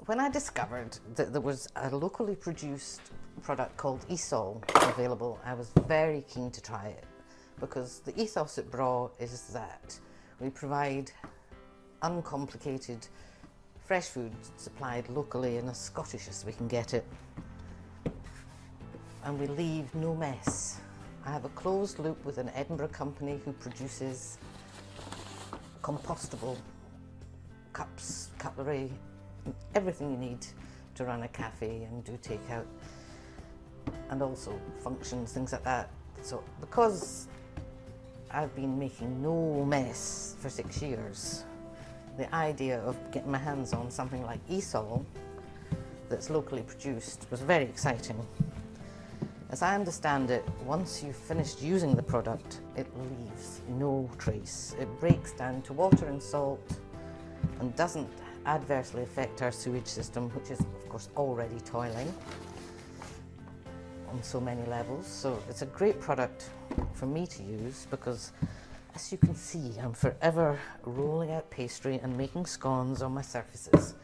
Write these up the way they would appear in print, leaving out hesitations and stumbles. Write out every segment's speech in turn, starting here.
When I discovered that there was a locally produced product called Esol available, I was very keen to try it, because the ethos at Braw is that we provide uncomplicated fresh food supplied locally and as Scottish as we can get it, and we leave no mess. I have a closed loop with an Edinburgh company who produces compostable cups, cutlery, everything you need to run a cafe and do takeout, and also functions, things like that. So because I've been making no mess for 6 years, the idea of getting my hands on something like Esol that's locally produced was very exciting. As I understand it, once you've finished using the product, it leaves no trace. It breaks down to water and salt and doesn't adversely affect our sewage system, which is of course already toiling on so many levels. So it's a great product for me to use because, as you can see, I'm forever rolling out pastry and making scones on my surfaces.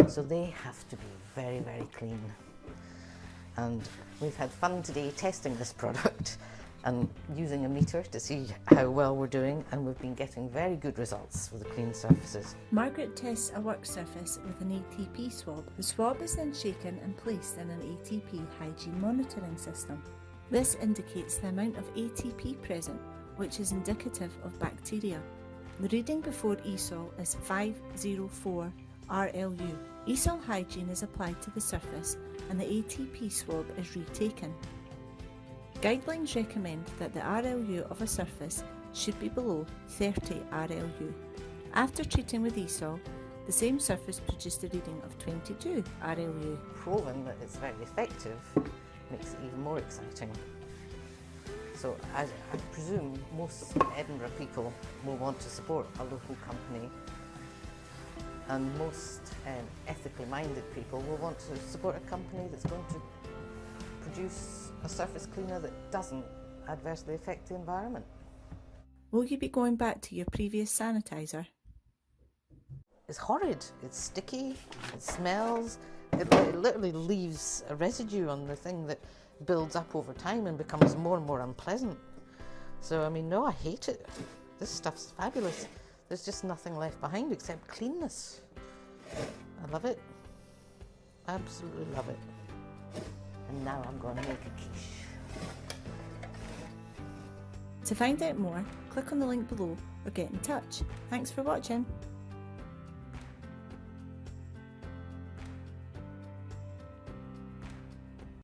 So they have to be very, very clean. And we've had fun today testing this product and using a meter to see how well we're doing, and we've been getting very good results with the clean surfaces. Margaret tests a work surface with an ATP swab. The swab is then shaken and placed in an ATP hygiene monitoring system. This indicates the amount of ATP present, which is indicative of bacteria. The reading before Esol is 504 RLU. Esol hygiene is applied to the surface and the ATP swab is retaken. Guidelines recommend that the RLU of a surface should be below 30 RLU. After treating with Esol, the same surface produced a reading of 22 RLU. Proven that it's very effective makes it even more exciting. So I presume most Edinburgh people will want to support a local company, and most ethically minded people will want to support a company that's going to produce a surface cleaner that doesn't adversely affect the environment. Will you be going back to your previous sanitizer? It's horrid, it's sticky, it smells, it literally leaves a residue on the thing that builds up over time and becomes more and more unpleasant. So I mean, no, I hate it. This stuff's fabulous. There's just nothing left behind except cleanness. I love it. Absolutely love it. And now I'm going to make a quiche. To find out more, click on the link below or get in touch. Thanks for watching.